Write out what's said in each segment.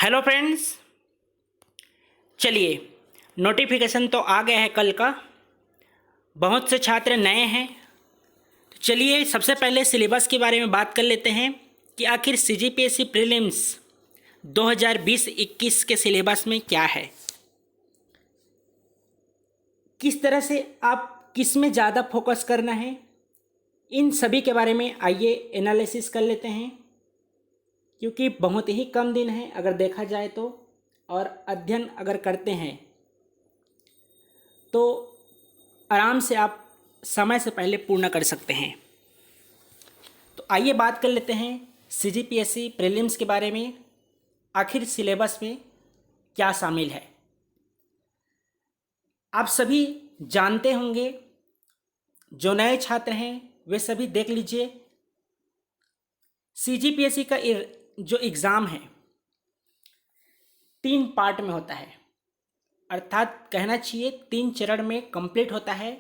Hello friends, चलिए notification तो आ गया है कल का। बहुत से छात्र नए हैं, तो चलिए सबसे पहले सिलेबस के बारे में बात कर लेते हैं कि आखिर सीजीपीएससी प्रीलिम्स 2020-21 के सिलेबस में क्या है, किस तरह से आप किस में ज़्यादा फोकस करना है, इन सभी के बारे में आइए एनालिसिस कर लेते हैं। क्योंकि बहुत ही कम दिन है अगर देखा जाए तो, और अध्ययन अगर करते हैं तो आराम से आप समय से पहले पूर्ण कर सकते हैं। तो आइए बात कर लेते हैं सीजीपीएससी प्रीलिम्स के बारे में, आखिर सिलेबस में क्या शामिल है। आप सभी जानते होंगे, जो नए छात्र हैं वे सभी देख लीजिए, सीजीपीएससी का जो एग्ज़ाम है 3 पार्ट में होता है, अर्थात कहना चाहिए 3 चरण में कंप्लीट होता है।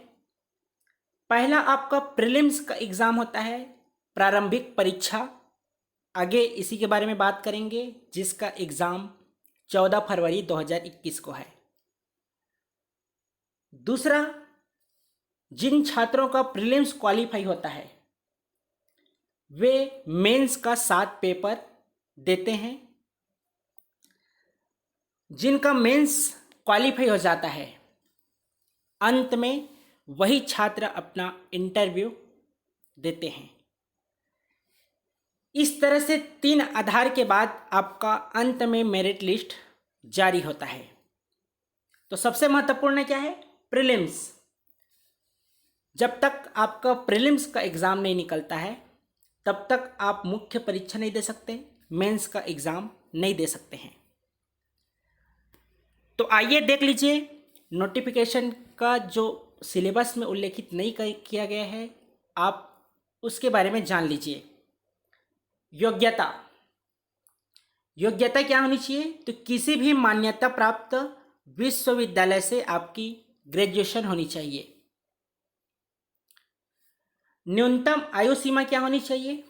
पहला आपका प्रीलिम्स का एग्ज़ाम होता है, प्रारंभिक परीक्षा। आगे इसी के बारे में बात करेंगे, जिसका एग्ज़ाम 14 फरवरी 2021 को है। दूसरा, जिन छात्रों का प्रीलिम्स क्वालिफाई होता है वे मेंस का 7 पेपर देते हैं। जिनका मेंस क्वालिफाई हो जाता है, अंत में वही छात्र अपना इंटरव्यू देते हैं। इस तरह से 3 आधार के बाद आपका अंत में मेरिट लिस्ट जारी होता है। तो सबसे महत्वपूर्ण क्या है? प्रीलिम्स। जब तक आपका प्रीलिम्स का एग्ज़ाम नहीं निकलता है तब तक आप मुख्य परीक्षा नहीं दे सकते, मेंस का एग्ज़ाम नहीं दे सकते हैं। तो आइए देख लीजिए नोटिफिकेशन का जो सिलेबस में उल्लेखित नहीं किया गया है, आप उसके बारे में जान लीजिए। योग्यता क्या होनी चाहिए? तो किसी भी मान्यता प्राप्त विश्वविद्यालय से आपकी ग्रेजुएशन होनी चाहिए। न्यूनतम आयु सीमा क्या होनी चाहिए?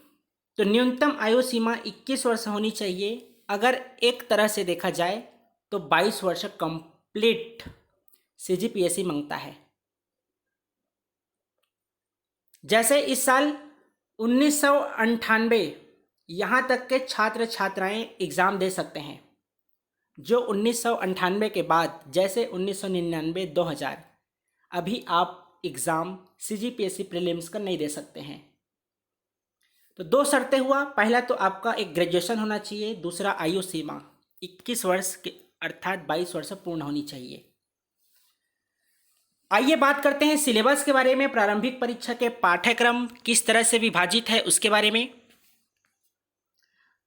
तो न्यूनतम आयु सीमा 21 वर्ष होनी चाहिए। अगर एक तरह से देखा जाए तो 22 वर्ष कंप्लीट सीजीपीएससी मांगता है। जैसे इस साल 1998 यहाँ तक के छात्र छात्राएं एग्ज़ाम दे सकते हैं। जो 1998 के बाद, जैसे 1999, 2000, अभी आप एग्ज़ाम सीजीपीएससी प्रीलिम्स का नहीं दे सकते हैं। तो 2 शर्तें हुआ, पहला तो आपका एक ग्रेजुएशन होना चाहिए, दूसरा आयु सीमा 21 वर्ष के अर्थात 22 वर्ष पूर्ण होनी चाहिए। आइए बात करते हैं सिलेबस के बारे में। प्रारंभिक परीक्षा के पाठ्यक्रम किस तरह से विभाजित है उसके बारे में।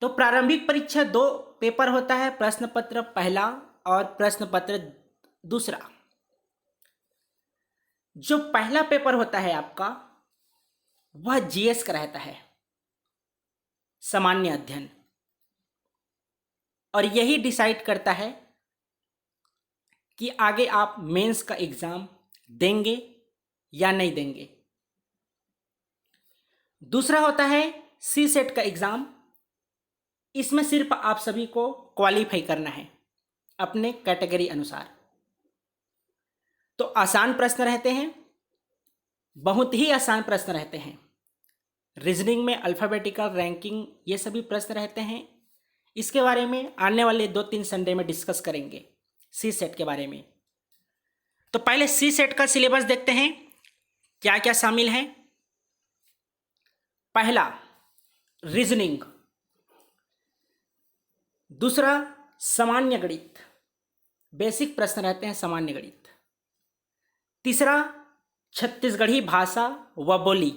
तो प्रारंभिक परीक्षा 2 पेपर होता है, प्रश्न पत्र पहला और प्रश्न पत्र दूसरा। जो पहला पेपर होता है आपका, वह जीएस का रहता है, सामान्य अध्ययन, और यही डिसाइड करता है कि आगे आप मेंस का एग्ज़ाम देंगे या नहीं देंगे। दूसरा होता है सी सेट का एग्ज़ाम। इसमें सिर्फ आप सभी को क्वालिफाई करना है अपने कैटेगरी अनुसार। तो आसान प्रश्न रहते हैं, बहुत ही आसान प्रश्न रहते हैं। रीजनिंग में अल्फ़ाबेटिकल रैंकिंग, ये सभी प्रश्न रहते हैं। इसके बारे में आने वाले 2-3 संडे में डिस्कस करेंगे, सी सेट के बारे में। तो पहले सी सेट का सिलेबस देखते हैं क्या क्या शामिल है। पहला रीजनिंग, दूसरा सामान्य गणित, बेसिक प्रश्न रहते हैं सामान्य गणित। तीसरा छत्तीसगढ़ी भाषा व बोली,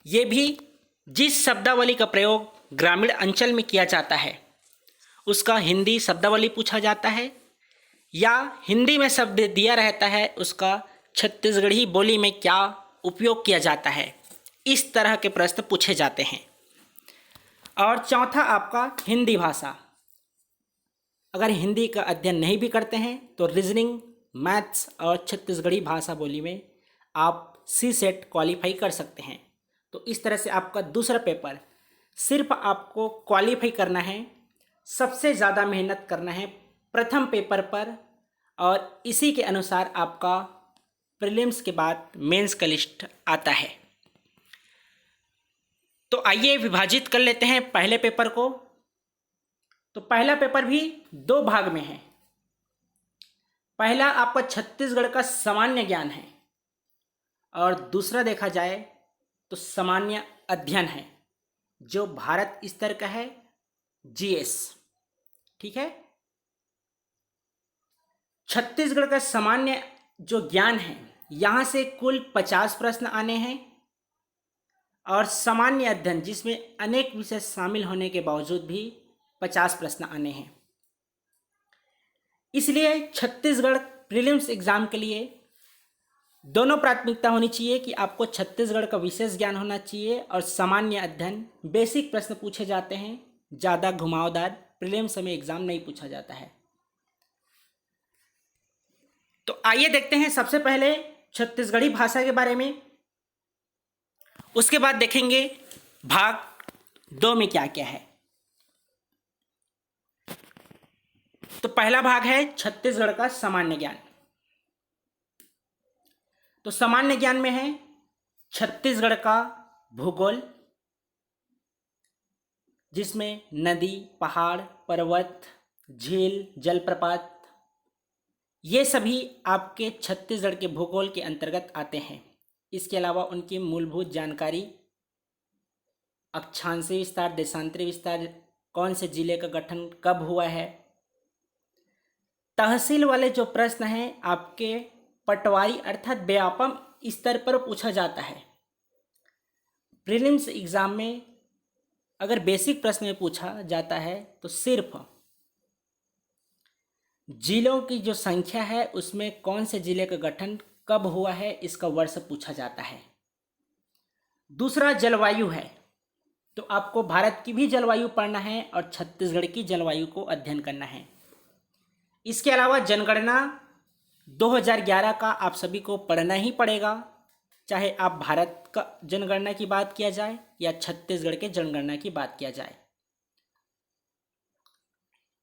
ये भी जिस शब्दावली का प्रयोग ग्रामीण अंचल में किया जाता है उसका हिंदी शब्दावली पूछा जाता है, या हिंदी में शब्द दिया रहता है उसका छत्तीसगढ़ी बोली में क्या उपयोग किया जाता है। इस तरह के प्रश्न पूछे जाते हैं। और चौथा आपका हिंदी भाषा। अगर हिंदी का अध्ययन नहीं भी करते हैं तो रीजनिंग, मैथ्स और छत्तीसगढ़ी भाषा बोली में आप सी सेट क्वालिफाई कर सकते हैं। तो इस तरह से आपका दूसरा पेपर, सिर्फ आपको क्वालिफाई करना है सबसे ज़्यादा मेहनत करना है प्रथम पेपर पर, और इसी के अनुसार आपका प्रीलिम्स के बाद मेंस का लिस्ट आता है। तो आइए विभाजित कर लेते हैं पहले पेपर को। तो पहला पेपर भी दो भाग में है। पहला आपका छत्तीसगढ़ का सामान्य ज्ञान है और दूसरा देखा जाए तो सामान्य अध्ययन है, जो भारत स्तर का है, जीएस। ठीक है। छत्तीसगढ़ का सामान्य जो ज्ञान है, यहाँ से कुल 50 प्रश्न आने हैं, और सामान्य अध्ययन जिसमें अनेक विषय शामिल होने के बावजूद भी 50 प्रश्न आने हैं। इसलिए छत्तीसगढ़ प्रीलिम्स एग्जाम के लिए दोनों प्राथमिकता होनी चाहिए कि आपको छत्तीसगढ़ का विशेष ज्ञान होना चाहिए और सामान्य अध्ययन। बेसिक प्रश्न पूछे जाते हैं, ज़्यादा घुमावदार प्रीलिम्स में एग्जाम नहीं पूछा जाता है। तो आइए देखते हैं सबसे पहले छत्तीसगढ़ी भाषा के बारे में, उसके बाद देखेंगे भाग 2 में क्या क्या है। तो पहला भाग है छत्तीसगढ़ का सामान्य ज्ञान। तो सामान्य ज्ञान में है छत्तीसगढ़ का भूगोल, जिसमें नदी, पहाड़, पर्वत, झील, जलप्रपात, ये सभी आपके छत्तीसगढ़ के भूगोल के अंतर्गत आते हैं। इसके अलावा उनकी मूलभूत जानकारी, अक्षांशीय विस्तार, देशांतरी विस्तार, कौन से जिले का गठन कब हुआ है, तहसील वाले जो प्रश्न हैं आपके पटवारी अर्थात व्यापम स्तर पर पूछा जाता है। प्रीलिम्स एग्जाम में अगर बेसिक प्रश्न में पूछा जाता है तो सिर्फ जिलों की जो संख्या है उसमें कौन से जिले का गठन कब हुआ है इसका वर्ष पूछा जाता है। दूसरा जलवायु है, तो आपको भारत की भी जलवायु पढ़ना है और छत्तीसगढ़ की जलवायु को अध्ययन करना है। इसके अलावा जनगणना 2011 का आप सभी को पढ़ना ही पड़ेगा, चाहे आप भारत का जनगणना की बात किया जाए या छत्तीसगढ़ के जनगणना की बात किया जाए।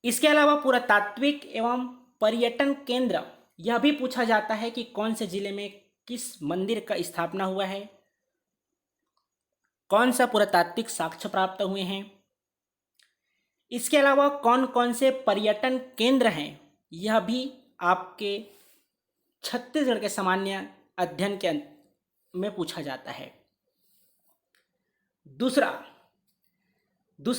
इसके अलावा पुरातात्विक एवं पर्यटन केंद्र, यह भी पूछा जाता है कि कौन से जिले में किस मंदिर का स्थापना हुआ है, कौन सा पुरातात्विक साक्ष्य प्राप्त हुए हैं। इसके अलावा कौन कौन से पर्यटन केंद्र हैं, यह भी आपके छत्तीसगढ़ के सामान्य अध्ययन के में पूछा जाता है। दूसरा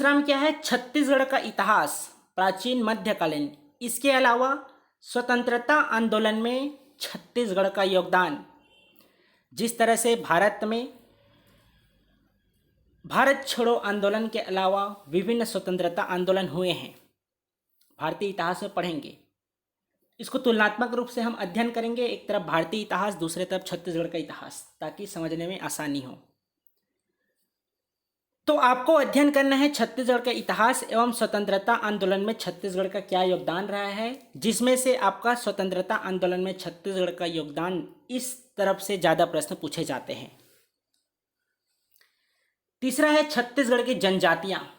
में क्या है, छत्तीसगढ़ का इतिहास, प्राचीन मध्यकालीन। इसके अलावा स्वतंत्रता आंदोलन में छत्तीसगढ़ का योगदान, जिस तरह से भारत में भारत छोड़ो आंदोलन के अलावा विभिन्न स्वतंत्रता आंदोलन हुए हैं, भारतीय इतिहास में पढ़ेंगे। इसको तुलनात्मक रूप से हम अध्ययन करेंगे, एक तरफ भारतीय इतिहास, दूसरे तरफ छत्तीसगढ़ का इतिहास, ताकि समझने में आसानी हो। तो आपको अध्ययन करना है छत्तीसगढ़ का इतिहास एवं स्वतंत्रता आंदोलन में छत्तीसगढ़ का क्या योगदान रहा है, जिसमें से आपका स्वतंत्रता आंदोलन में छत्तीसगढ़ का योगदान इस तरफ से ज़्यादा प्रश्न पूछे जाते हैं। तीसरा है छत्तीसगढ़ की जनजातियाँ।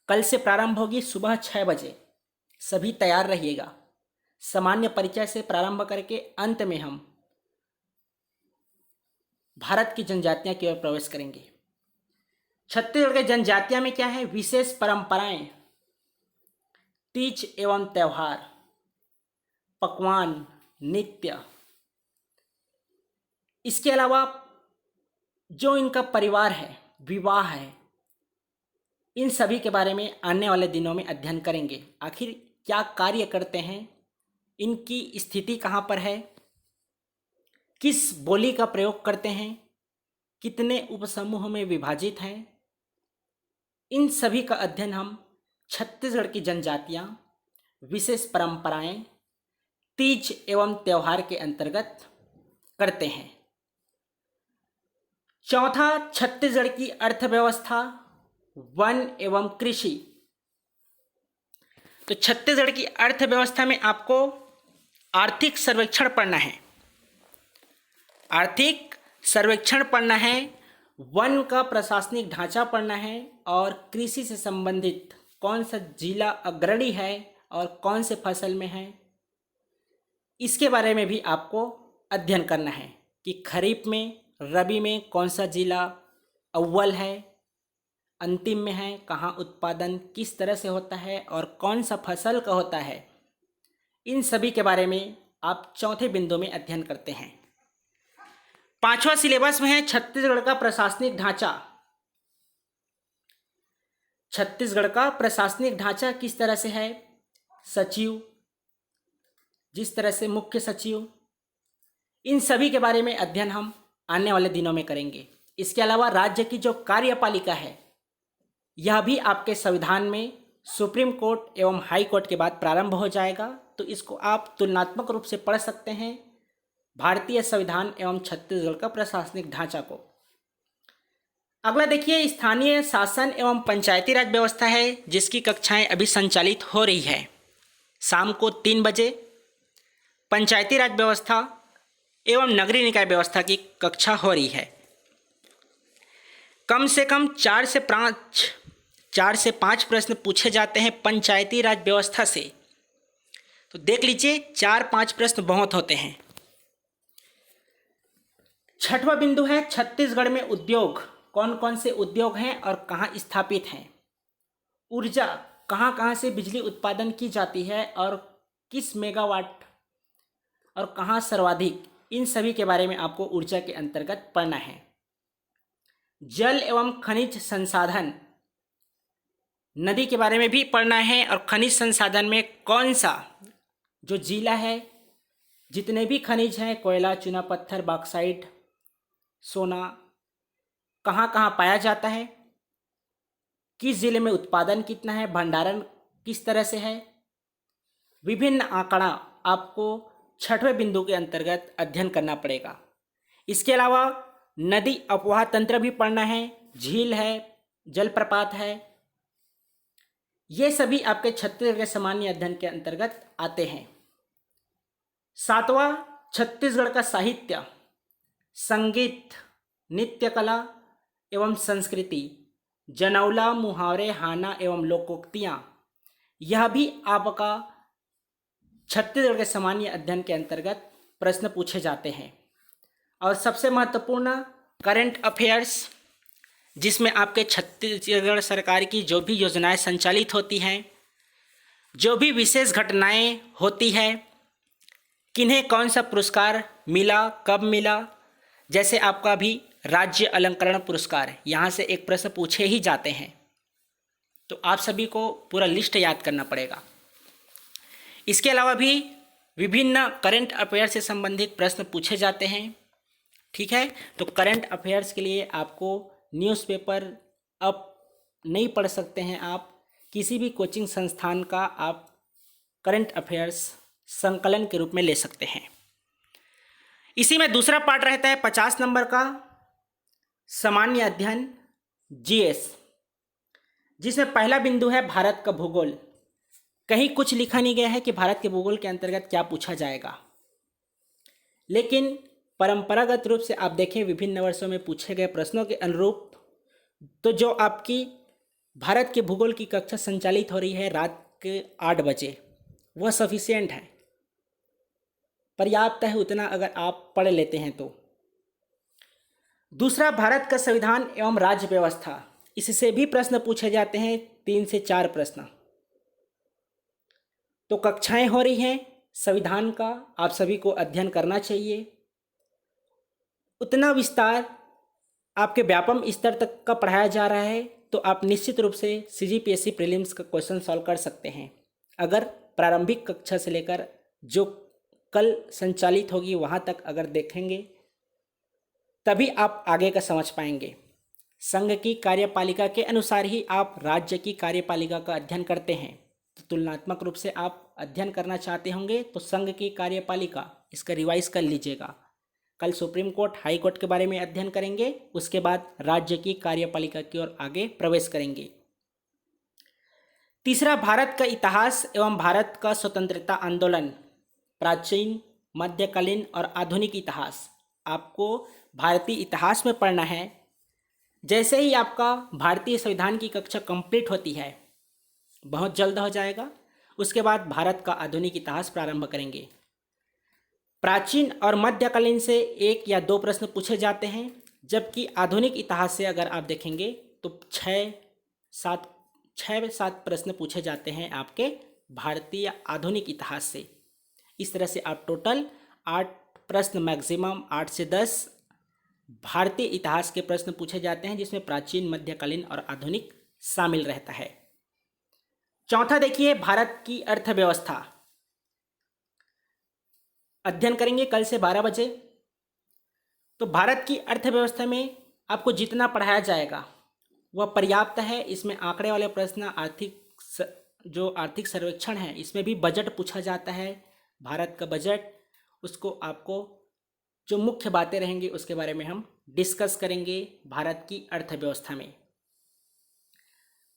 कल से प्रारंभ होगी सुबह 6 बजे, सभी तैयार रहिएगा। सामान्य परिचय से प्रारंभ करके अंत में हम भारत की जनजातियां की ओर प्रवेश करेंगे। छत्तीसगढ़ के जनजातियां में क्या है, विशेष परंपराएं, तीज एवं त्यौहार, पकवान, नृत्य। इसके अलावा जो इनका परिवार है, विवाह है, इन सभी के बारे में आने वाले दिनों में अध्ययन करेंगे। आखिर क्या कार्य करते हैं, इनकी स्थिति कहाँ पर है, किस बोली का प्रयोग करते हैं, कितने उपसमूह में विभाजित हैं, इन सभी का अध्ययन हम छत्तीसगढ़ की जनजातियाँ, विशेष परंपराएं, तीज एवं त्यौहार के अंतर्गत करते हैं। चौथा, छत्तीसगढ़ की अर्थव्यवस्था, वन एवं कृषि। तो छत्तीसगढ़ की अर्थव्यवस्था में आपको आर्थिक सर्वेक्षण पढ़ना है, आर्थिक सर्वेक्षण पढ़ना है, वन का प्रशासनिक ढांचा पढ़ना है और कृषि से संबंधित कौन सा जिला अग्रणी है और कौन से फसल में है, इसके बारे में भी आपको अध्ययन करना है कि खरीफ में, रबी में कौन सा जिला अव्वल है, अंतिम में है, कहाँ उत्पादन किस तरह से होता है और कौन सा फसल का होता है। इन सभी के बारे में आप चौथे बिंदु में अध्ययन करते हैं। पांचवा सिलेबस में है छत्तीसगढ़ का प्रशासनिक ढांचा। छत्तीसगढ़ का प्रशासनिक ढांचा किस तरह से है, सचिव, जिस तरह से मुख्य सचिव, इन सभी के बारे में अध्ययन हम आने वाले दिनों में करेंगे। इसके अलावा राज्य की जो कार्यपालिका है, यह भी आपके संविधान में सुप्रीम कोर्ट एवं हाई कोर्ट के बाद प्रारंभ हो जाएगा, तो इसको आप तुलनात्मक रूप से पढ़ सकते हैं, भारतीय संविधान एवं छत्तीसगढ़ का प्रशासनिक ढांचा को। अगला देखिए, स्थानीय शासन एवं पंचायती राज व्यवस्था है, जिसकी कक्षाएं अभी संचालित हो रही है। शाम को 3 बजे पंचायती राज व्यवस्था एवं नगरीय निकाय व्यवस्था की कक्षा हो रही है। कम से कम 4 से 5 प्रश्न पूछे जाते हैं पंचायती राज व्यवस्था से, तो देख लीजिए 4-5 प्रश्न बहुत होते हैं। छठवां बिंदु है छत्तीसगढ़ में उद्योग, कौन कौन से उद्योग हैं और कहाँ स्थापित हैं। ऊर्जा, कहाँ कहाँ से बिजली उत्पादन की जाती है और किस मेगावाट और कहाँ सर्वाधिक, इन सभी के बारे में आपको ऊर्जा के अंतर्गत पढ़ना है। जल एवं खनिज संसाधन, नदी के बारे में भी पढ़ना है और खनिज संसाधन में कौन सा जो जिला है, जितने भी खनिज हैं, कोयला, चूना पत्थर, बॉक्साइट, सोना, कहाँ कहाँ पाया जाता है, किस जिले में उत्पादन कितना है, भंडारण किस तरह से है, विभिन्न आंकड़ा आपको छठवें बिंदु के अंतर्गत अध्ययन करना पड़ेगा। इसके अलावा नदी अपवाह तंत्र भी पढ़ना है, झील है, जलप्रपात है, ये सभी आपके छत्तीसगढ़ के सामान्य अध्ययन के अंतर्गत आते हैं। सातवां, छत्तीसगढ़ का साहित्य, संगीत, नृत्य कला एवं संस्कृति, जनौला, मुहावरे, हाना एवं लोकोक्तियाँ, यह भी आपका छत्तीसगढ़ के सामान्य अध्ययन के अंतर्गत प्रश्न पूछे जाते हैं। और सबसे महत्वपूर्ण करंट अफेयर्स, जिसमें आपके छत्तीसगढ़ सरकार की जो भी योजनाएं संचालित होती हैं, जो भी विशेष घटनाएं होती है, किन्हें कौन सा पुरस्कार मिला, कब मिला, जैसे आपका भी राज्य अलंकरण पुरस्कार, यहाँ से एक प्रश्न पूछे ही जाते हैं, तो आप सभी को पूरा लिस्ट याद करना पड़ेगा। इसके अलावा भी विभिन्न करंट अफेयर से संबंधित प्रश्न पूछे जाते हैं, ठीक है। तो करंट अफेयर्स के लिए आपको न्यूज़पेपर अब नहीं पढ़ सकते हैं, आप किसी भी कोचिंग संस्थान का आप करंट अफेयर्स संकलन के रूप में ले सकते हैं। इसी में दूसरा पार्ट रहता है 50 नंबर का सामान्य अध्ययन जीएस, जिसमें पहला बिंदु है भारत का भूगोल। कहीं कुछ लिखा नहीं गया है कि भारत के भूगोल के अंतर्गत क्या पूछा जाएगा, लेकिन परंपरागत रूप से आप देखें विभिन्न वर्षों में पूछे गए प्रश्नों के अनुरूप, तो जो आपकी भारत के भूगोल की कक्षा संचालित हो रही है रात के 8 बजे, वह सफिशिएंट है, पर्याप्त है उतना अगर आप पढ़ लेते हैं तो। दूसरा, भारत का संविधान एवं राज्य व्यवस्था, इससे भी प्रश्न पूछे जाते हैं, 3 से 4 प्रश्न। तो कक्षाएं हो रही हैं संविधान का, आप सभी को अध्ययन करना चाहिए। उतना विस्तार आपके व्यापम स्तर तक का पढ़ाया जा रहा है, तो आप निश्चित रूप से सीजीपीएससी प्रीलिम्स का क्वेश्चन सॉल्व कर सकते हैं। अगर प्रारंभिक कक्षा से लेकर जो कल संचालित होगी वहाँ तक अगर देखेंगे, तभी आप आगे का समझ पाएंगे। संघ की कार्यपालिका के अनुसार ही आप राज्य की कार्यपालिका का अध्ययन करते हैं, तो तुलनात्मक रूप से आप अध्ययन करना चाहते होंगे तो संघ की कार्यपालिका, इसका रिवाइज कर लीजिएगा। कल सुप्रीम कोर्ट, हाई कोर्ट के बारे में अध्ययन करेंगे, उसके बाद राज्य की कार्यपालिका की ओर आगे प्रवेश करेंगे। तीसरा, भारत का इतिहास एवं भारत का स्वतंत्रता आंदोलन, प्राचीन, मध्यकालीन और आधुनिक इतिहास, आपको भारतीय इतिहास में पढ़ना है। जैसे ही आपका भारतीय संविधान की कक्षा कंप्लीट होती है, बहुत जल्द हो जाएगा। उसके बाद भारत का आधुनिक इतिहास प्रारंभ करेंगे। प्राचीन और मध्यकालीन से 1 या 2 प्रश्न पूछे जाते हैं, जबकि आधुनिक इतिहास से अगर आप देखेंगे तो 6-7 प्रश्न पूछे जाते हैं आपके भारतीय आधुनिक इतिहास से। इस तरह से आप टोटल 8 प्रश्न, मैक्सिमम 8 से 10 भारतीय इतिहास के प्रश्न पूछे जाते हैं, जिसमें प्राचीन, मध्यकालीन और आधुनिक शामिल रहता है। चौथा देखिए, भारत की अर्थव्यवस्था अध्ययन करेंगे कल से 12 बजे। तो भारत की अर्थव्यवस्था में आपको जितना पढ़ाया जाएगा वह पर्याप्त है। इसमें आंकड़े वाले प्रश्न, आर्थिक सर्वेक्षण है, इसमें भी बजट पूछा जाता है, भारत का बजट, उसको आपको जो मुख्य बातें रहेंगी उसके बारे में हम डिस्कस करेंगे भारत की अर्थव्यवस्था में।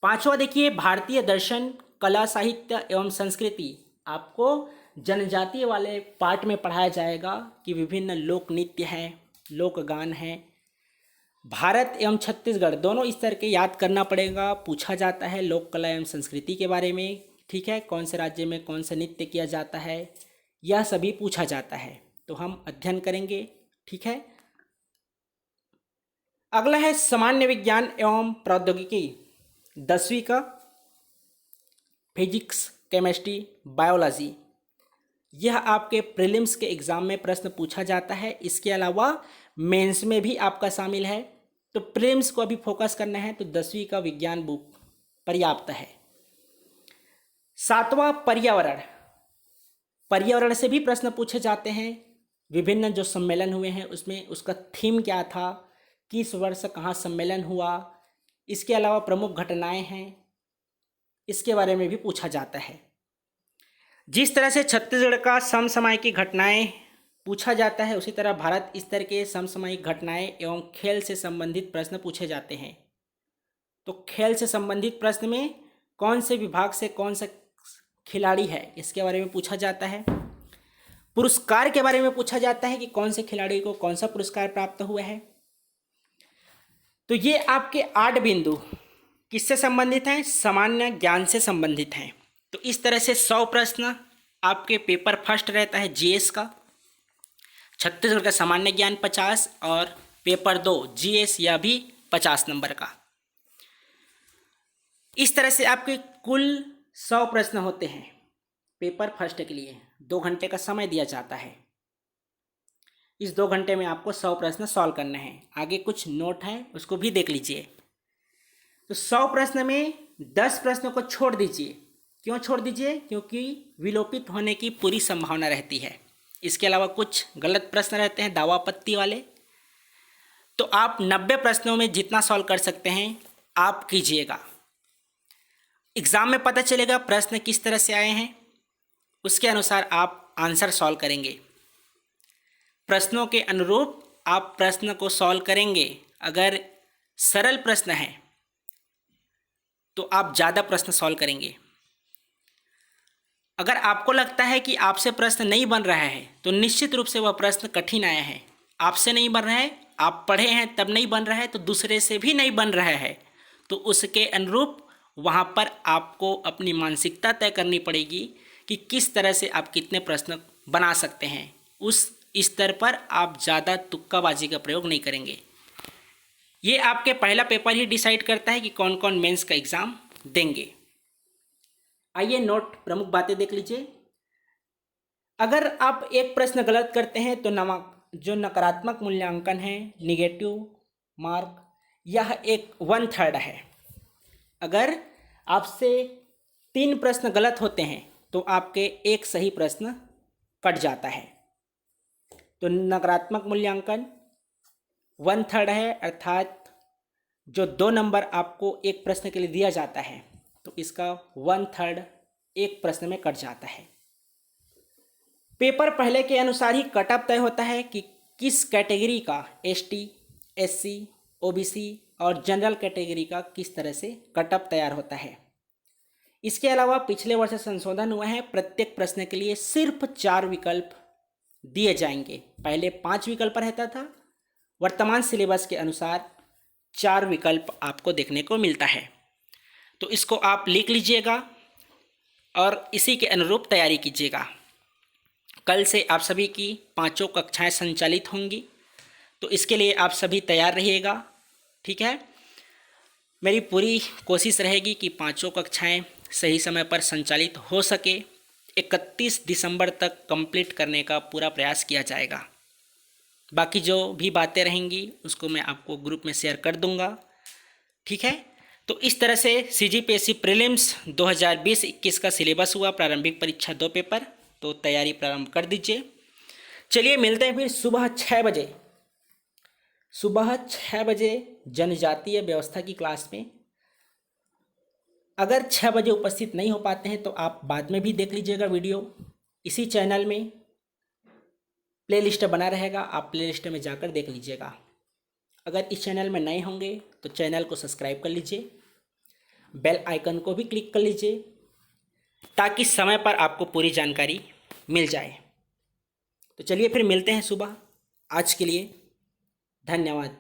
पांचवा देखिए, भारतीय दर्शन, कला, साहित्य एवं संस्कृति। आपको जनजातीय वाले पार्ट में पढ़ाया जाएगा कि विभिन्न लोक नृत्य हैं, लोक गान हैं। भारत एवं छत्तीसगढ़ दोनों स्तर के याद करना पड़ेगा, पूछा जाता है लोक कला एवं संस्कृति के बारे में, ठीक है। कौन से राज्य में कौन सा नृत्य किया जाता है, यह सभी पूछा जाता है, तो हम अध्ययन करेंगे, ठीक है। अगला है सामान्य विज्ञान एवं प्रौद्योगिकी, 10वीं का फिजिक्स, केमिस्ट्री, बायोलॉजी। यह आपके प्रीलिम्स के एग्जाम में प्रश्न पूछा जाता है। इसके अलावा मेंस में भी आपका शामिल है। तो प्रीलिम्स को अभी फोकस करना है तो 10वीं का विज्ञान बुक पर्याप्त है। 7वां पर्यावरण, पर्यावरण से भी प्रश्न पूछे जाते हैं। विभिन्न जो सम्मेलन हुए हैं उसमें उसका थीम क्या था, किस वर्ष कहाँ सम्मेलन हुआ, इसके अलावा प्रमुख घटनाएं हैं, इसके बारे में भी पूछा जाता है। जिस तरह से छत्तीसगढ़ का समसामयिक घटनाएं पूछा जाता है, उसी तरह भारत स्तर के समसामयिक घटनाएं एवं खेल से संबंधित प्रश्न पूछे जाते हैं। तो खेल से संबंधित प्रश्न में कौन से विभाग से कौन सा खिलाड़ी है, इसके बारे में पूछा जाता है। पुरस्कार के बारे में पूछा जाता है कि कौन से खिलाड़ी को कौन सा पुरस्कार प्राप्त हुआ है। तो ये आपके 8 बिंदु किससे संबंधित हैं, सामान्य ज्ञान से संबंधित हैं। तो इस तरह से 100 प्रश्न आपके पेपर फर्स्ट रहता है जीएस का, छत्तीसगढ़ का सामान्य ज्ञान 50 और पेपर 2 जीएस यह भी 50 नंबर का। इस तरह से आपके कुल 100 प्रश्न होते हैं पेपर फर्स्ट के लिए। 2 घंटे का समय दिया जाता है। इस 2 घंटे में आपको 100 प्रश्न सॉल्व करने हैं। आगे कुछ नोट है उसको भी देख लीजिए। तो 100 प्रश्न में 10 प्रश्नों को छोड़ दीजिए। क्यों छोड़ दीजिए? क्योंकि विलोपित होने की पूरी संभावना रहती है। इसके अलावा कुछ गलत प्रश्न रहते हैं दावा आपत्ति वाले। तो आप 90 प्रश्नों में जितना सॉल्व कर सकते हैं आप कीजिएगा। एग्ज़ाम में पता चलेगा प्रश्न किस तरह से आए हैं, उसके अनुसार आप आंसर सॉल्व करेंगे। प्रश्नों के अनुरूप आप प्रश्न को सॉल्व करेंगे। अगर सरल प्रश्न है तो आप ज़्यादा प्रश्न सॉल्व करेंगे। अगर आपको लगता है कि आपसे प्रश्न नहीं बन रहा है तो निश्चित रूप से वह प्रश्न कठिन आया है। आपसे नहीं बन रहा है, आप पढ़े हैं तब नहीं बन रहा है, तो दूसरे से भी नहीं बन रहा है, तो उसके अनुरूप वहाँ पर आपको अपनी मानसिकता तय करनी पड़ेगी कि किस तरह से आप कितने प्रश्न बना सकते हैं। उस स्तर पर आप ज़्यादा तुक्काबाजी का प्रयोग नहीं करेंगे। ये आपके पहला पेपर ही डिसाइड करता है कि कौन कौन मेंस का एग्ज़ाम देंगे। आइए नोट प्रमुख बातें देख लीजिए। अगर आप एक प्रश्न गलत करते हैं तो जो नकारात्मक मूल्यांकन है, निगेटिव मार्क, यह 1/3 है। अगर आपसे 3 प्रश्न गलत होते हैं तो आपके 1 सही प्रश्न कट जाता है। तो नकारात्मक मूल्यांकन 1/3 है, अर्थात जो 2 नंबर आपको एक प्रश्न के लिए दिया जाता है तो इसका 1/3 एक प्रश्न में कट जाता है। पेपर पहले के अनुसार ही कटअप तय होता है कि किस कैटेगरी का एसटी, एससी, ओबीसी और जनरल कैटेगरी का किस तरह से कटअप तैयार होता है। इसके अलावा पिछले वर्ष संशोधन हुआ है, प्रत्येक प्रश्न के लिए सिर्फ 4 विकल्प दिए जाएंगे। पहले 5 विकल्प रहता था, वर्तमान सिलेबस के अनुसार 4 विकल्प आपको देखने को मिलता है। तो इसको आप लिख लीजिएगा। और इसी के अनुरूप तैयारी कीजिएगा। कल से आप सभी की 5 कक्षाएं संचालित होंगी, तो इसके लिए आप सभी तैयार रहिएगा। ठीक है, मेरी पूरी कोशिश रहेगी कि 5 कक्षाएं सही समय पर संचालित हो सके। 31 दिसंबर तक कंप्लीट करने का पूरा प्रयास किया जाएगा। बाकी जो भी बातें रहेंगी उसको मैं आपको ग्रुप में शेयर कर दूंगा। ठीक है, तो इस तरह से CGPSC प्रीलिम्स 2020-21 का सिलेबस हुआ, प्रारंभिक परीक्षा 2 पेपर, तो तैयारी प्रारंभ कर दीजिए। चलिए मिलते हैं फिर सुबह 6 बजे, सुबह 6 बजे जनजातीय व्यवस्था की क्लास में। अगर 6 बजे उपस्थित नहीं हो पाते हैं तो आप बाद में भी देख लीजिएगा वीडियो। इसी चैनल में प्लेलिस्ट बना रहेगा, आप प्लेलिस्ट में जाकर देख लीजिएगा। अगर इस चैनल में नए होंगे तो चैनल को सब्सक्राइब कर लीजिए, बेल आइकन को भी क्लिक कर लीजिए, ताकि समय पर आपको पूरी जानकारी मिल जाए। तो चलिए फिर मिलते हैं सुबह। आज के लिए धन्यवाद।